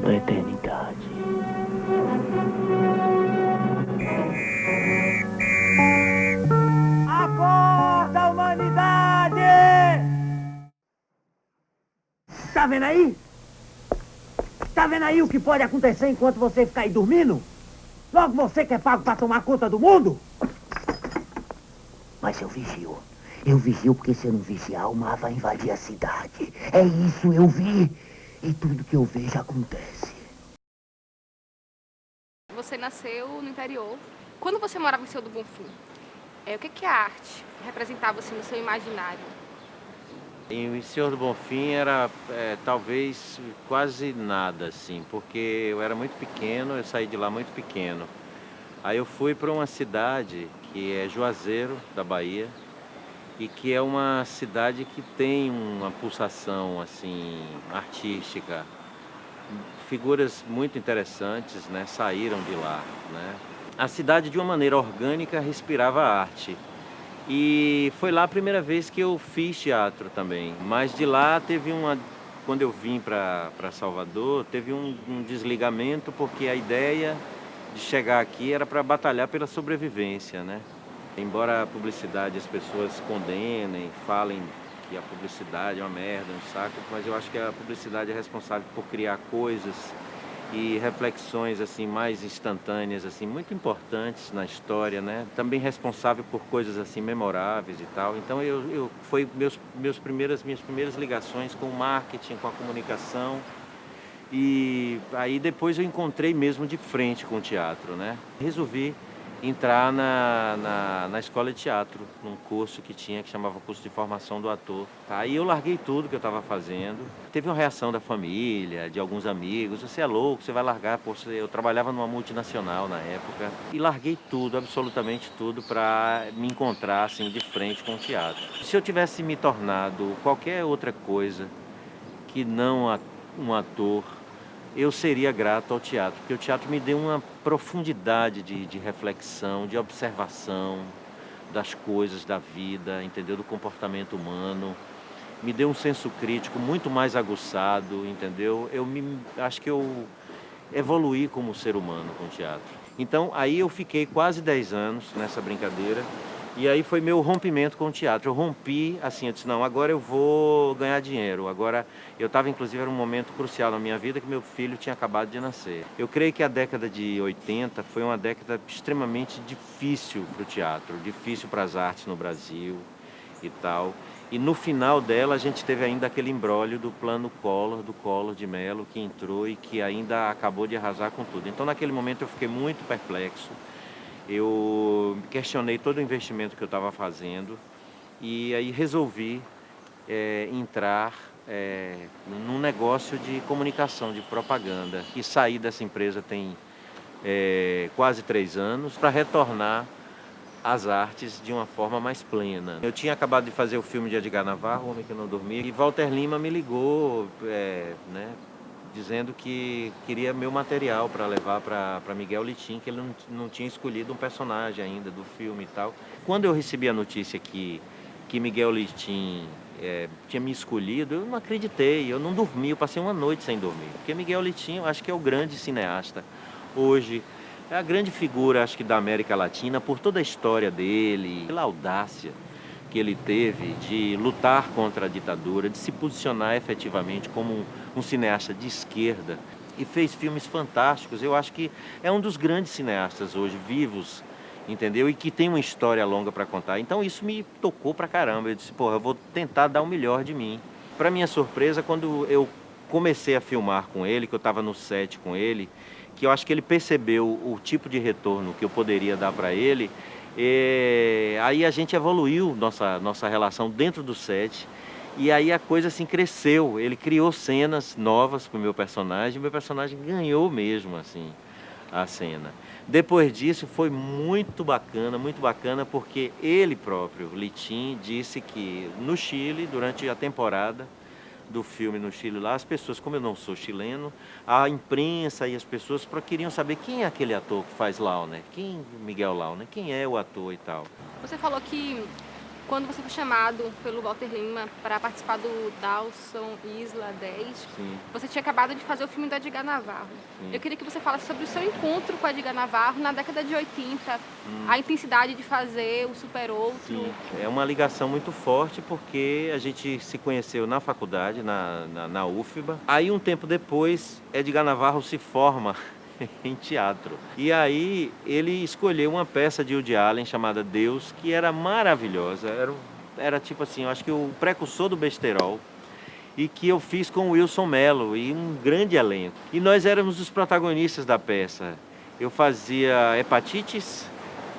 da eternidade. Acorda, humanidade! Tá vendo aí? Tá vendo aí o que pode acontecer enquanto você ficar aí dormindo? Logo você que é pago pra tomar conta do mundo? Mas eu vigio. Eu vigio porque se eu não vigiar, o mar vai invadir a cidade. É isso, eu vi. E tudo que eu vejo acontece. Você nasceu no interior. Quando você morava em Senhor do Bonfim, o que a arte representava assim, no seu imaginário? Em Senhor do Bonfim era talvez quase nada, assim, porque eu era muito pequeno, eu saí de lá muito pequeno. Aí eu fui para uma cidade que é Juazeiro, da Bahia, e que é uma cidade que tem uma pulsação assim artística. Figuras muito interessantes, né, saíram de lá, né? A cidade de uma maneira orgânica respirava arte. E foi lá a primeira vez que eu fiz teatro também. Mas de lá teve quando eu vim para Salvador, teve um desligamento porque a ideia de chegar aqui era para batalhar pela sobrevivência, né? Embora a publicidade as pessoas condenem, falem que a publicidade é uma merda, um saco, mas eu acho que a publicidade é responsável por criar coisas e reflexões assim mais instantâneas, assim muito importantes na história, né? Também responsável por coisas assim memoráveis e tal. Então foi minhas primeiras ligações com o marketing, com a comunicação. E aí depois eu encontrei mesmo de frente com o teatro, né? Resolvi entrar na escola de teatro, num curso que tinha, que chamava Curso de Formação do Ator. Aí eu larguei tudo que eu estava fazendo. Teve uma reação da família, de alguns amigos. Você é louco, você vai largar. Pô, eu trabalhava numa multinacional na época. E larguei tudo, absolutamente tudo, para me encontrar assim, de frente com o teatro. Se eu tivesse me tornado qualquer outra coisa que não um ator, eu seria grato ao teatro, porque o teatro me deu uma profundidade de reflexão, de observação das coisas, da vida, entendeu? Do comportamento humano. Me deu um senso crítico muito mais aguçado, entendeu? Acho que eu evoluí como ser humano com o teatro. Então, aí eu fiquei quase 10 anos nessa brincadeira. E aí foi meu rompimento com o teatro. Eu rompi, assim, eu disse, não, agora eu vou ganhar dinheiro. Agora, eu estava, inclusive, era um momento crucial na minha vida que meu filho tinha acabado de nascer. Eu creio que a década de 80 foi uma década extremamente difícil para o teatro, difícil para as artes no Brasil e tal. E no final dela a gente teve ainda aquele imbróglio do plano Collor, do Collor de Mello, que entrou e que ainda acabou de arrasar com tudo. Então naquele momento eu fiquei muito perplexo. Eu questionei todo o investimento que eu estava fazendo e aí resolvi entrar num negócio de comunicação, de propaganda. E saí dessa empresa tem quase 3 anos para retornar às artes de uma forma mais plena. Eu tinha acabado de fazer o filme de Edgar Navarro, O Homem que Não Dormia, e Walter Lima me ligou, né, dizendo que queria meu material para levar para Miguel Litin, que ele não tinha escolhido um personagem ainda do filme e tal. Quando eu recebi a notícia que Miguel Litin tinha me escolhido, eu não acreditei, eu não dormi, eu passei uma noite sem dormir. Porque Miguel Litin, eu acho que é o grande cineasta hoje. É a grande figura, acho que, da América Latina, por toda a história dele, pela audácia que ele teve de lutar contra a ditadura, de se posicionar efetivamente como um cineasta de esquerda e fez filmes fantásticos. Eu acho que é um dos grandes cineastas hoje vivos, entendeu? E que tem uma história longa para contar. Então isso me tocou pra caramba. Eu disse, porra, eu vou tentar dar o melhor de mim. Para minha surpresa, quando eu comecei a filmar com ele, que eu estava no set com ele, que eu acho que ele percebeu o tipo de retorno que eu poderia dar para ele, aí a gente evoluiu nossa relação dentro do set, e aí a coisa assim cresceu. Ele criou cenas novas para o meu personagem ganhou mesmo assim a cena. Depois disso foi muito bacana, porque ele próprio, Litin, disse que no Chile, durante a temporada do filme no Chile lá, as pessoas, como eu não sou chileno, a imprensa e as pessoas queriam saber quem é aquele ator que faz Launer, quem Miguel Launer, quem é o ator e tal. Você falou que quando você foi chamado pelo Walter Lima para participar do Dawson Isla 10, Sim. você tinha acabado de fazer o filme do Edgar Navarro. Sim. Eu queria que você falasse sobre o seu encontro com o Edgar Navarro na década de 80, a intensidade de fazer o Super Outro. Sim. É uma ligação muito forte porque a gente se conheceu na faculdade, na UFBA. Aí, um tempo depois, Edgar Navarro se forma em teatro. E aí ele escolheu uma peça de Woody Allen chamada Deus, que era maravilhosa. Era tipo assim, eu acho que o precursor do besterol. E que eu fiz com o Wilson Mello e um grande elenco. E nós éramos os protagonistas da peça. Eu fazia hepatites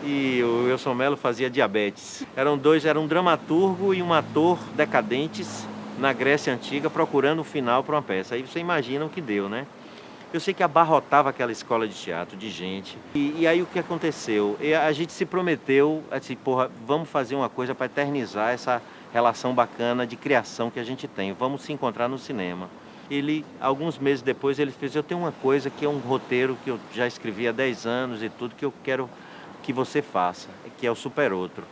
e o Wilson Mello fazia diabetes. Era um dramaturgo e um ator decadentes na Grécia Antiga procurando um final para uma peça. Aí você imagina o que deu, né? Eu sei que abarrotava aquela escola de teatro de gente. E aí o que aconteceu? A gente se prometeu, assim, porra, vamos fazer uma coisa para eternizar essa relação bacana de criação que a gente tem. Vamos se encontrar no cinema. Alguns meses depois, ele fez, eu tenho uma coisa que é um roteiro que eu já escrevi há 10 anos e tudo, que eu quero que você faça, que é o Super Outro.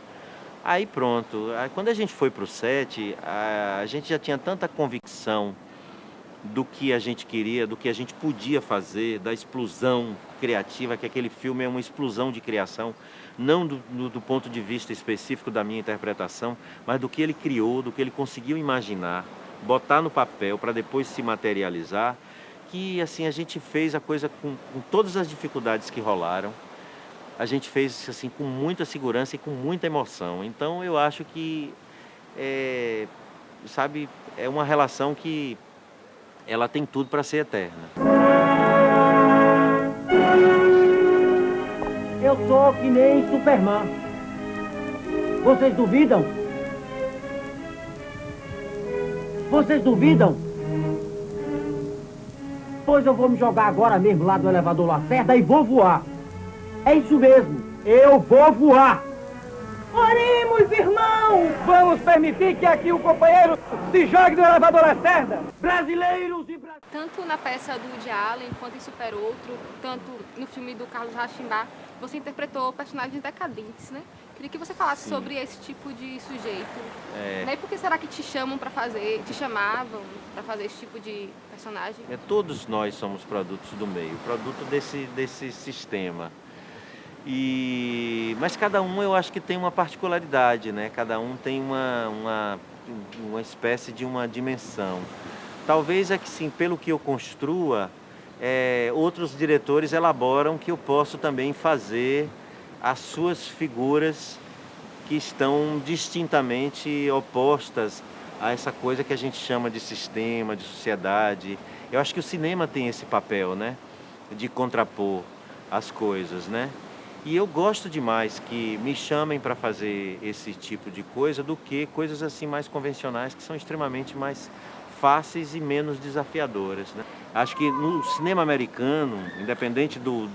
Aí pronto, aí, quando a gente foi para o set, a gente já tinha tanta convicção do que a gente queria, do que a gente podia fazer, da explosão criativa, que aquele filme é uma explosão de criação, não do ponto de vista específico da minha interpretação, mas do que ele criou, do que ele conseguiu imaginar, botar no papel para depois se materializar, que assim a gente fez a coisa com todas as dificuldades que rolaram, a gente fez assim com muita segurança e com muita emoção. Então eu acho que sabe, é uma relação que ela tem tudo para ser eterna. Eu sou que nem Superman. Vocês duvidam? Vocês duvidam? Pois eu vou me jogar agora mesmo lá do elevador Lacerda e vou voar. É isso mesmo, eu vou voar. Oremos, irmão! Vamos permitir que aqui o companheiro se jogue do elevador Lacerda. Brasileiros e brasileiros. Tanto na peça do Woody Allen, quanto em Super Outro, tanto no filme do Carlos Rauschenbach, você interpretou personagens decadentes, né? Queria que você falasse sobre esse tipo de sujeito. E por que será que te chamavam para fazer esse tipo de personagem? Todos nós somos produtos do meio, produto desse sistema. Mas cada um eu acho que tem uma particularidade, né? Cada um tem uma espécie de uma dimensão. Talvez é que sim, pelo que eu construa, outros diretores elaboram que eu posso também fazer as suas figuras que estão distintamente opostas a essa coisa que a gente chama de sistema, de sociedade. Eu acho que o cinema tem esse papel, né? De contrapor as coisas, né? E eu gosto demais que me chamem para fazer esse tipo de coisa do que coisas assim mais convencionais, que são extremamente mais fáceis e menos desafiadoras, né? Acho que no cinema americano, independente do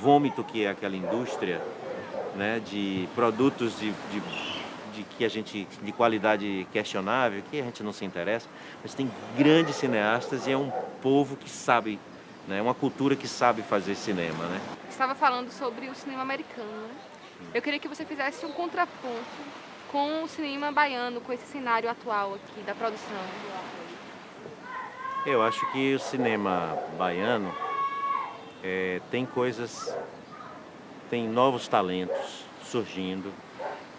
vômito que é aquela indústria, né, de produtos de qualidade questionável, que a gente não se interessa, mas tem grandes cineastas e é um povo que sabe, né, uma cultura que sabe fazer cinema, né? Você estava falando sobre o cinema americano, né? Eu queria que você fizesse um contraponto com o cinema baiano, com esse cenário atual aqui da produção. Eu acho que o cinema baiano tem novos talentos surgindo.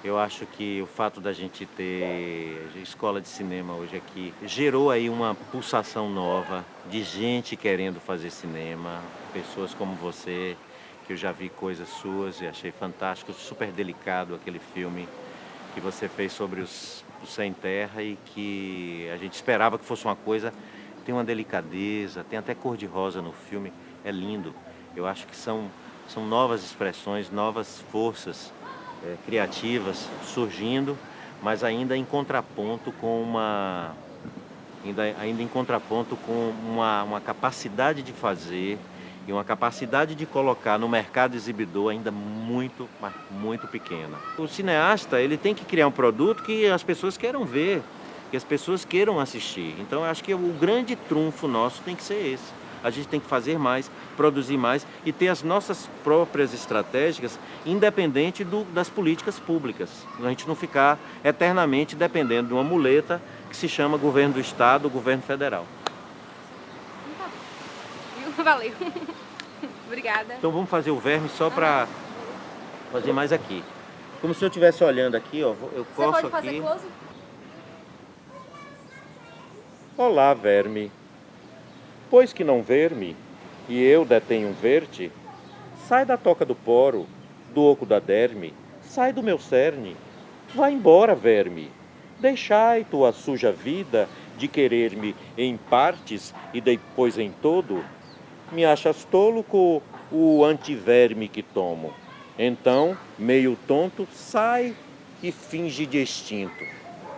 Eu acho que o fato da gente ter escola de cinema hoje aqui gerou aí uma pulsação nova de gente querendo fazer cinema, pessoas como você, que eu já vi coisas suas e achei fantástico, super delicado aquele filme que você fez sobre os Sem Terra e que a gente esperava que fosse uma coisa, tem uma delicadeza, tem até cor-de-rosa no filme, é lindo. Eu acho que são novas expressões, novas forças criativas surgindo, mas ainda em contraponto com uma capacidade de fazer e uma capacidade de colocar no mercado exibidor ainda muito, mas muito pequena. O cineasta, ele tem que criar um produto que as pessoas queiram ver, que as pessoas queiram assistir. Então eu acho que o grande trunfo nosso tem que ser esse. A gente tem que fazer mais, produzir mais e ter as nossas próprias estratégias, independente das políticas públicas. A gente não ficar eternamente dependendo de uma muleta que se chama governo do Estado, governo federal. Valeu. Obrigada. Então vamos fazer o verme só para fazer mais aqui. Como se eu estivesse olhando aqui, ó, eu coço aqui. Você pode fazer close? Olá, verme. Pois que não ver-me, e eu detenho ver-te, sai da toca do poro, do oco da derme, sai do meu cerne. Vá embora, verme. Deixai tua suja vida de querer-me em partes e depois em todo. Me achas tolo com o antiverme que tomo. Então, meio tonto, sai e finge de extinto.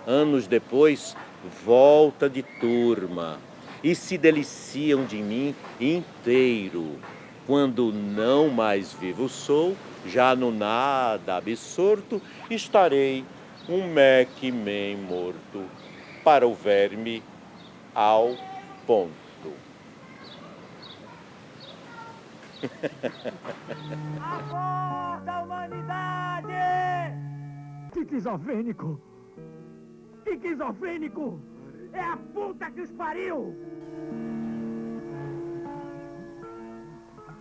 Anos depois, volta de turma e se deliciam de mim inteiro. Quando não mais vivo sou, já no nada absorto, estarei um Mac-Man morto para o verme ao ponto. Acorda, humanidade! Esquizofrênico! Esquizofrênico! É a puta que os pariu!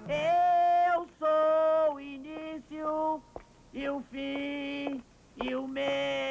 Eu sou o início e o fim e o meio.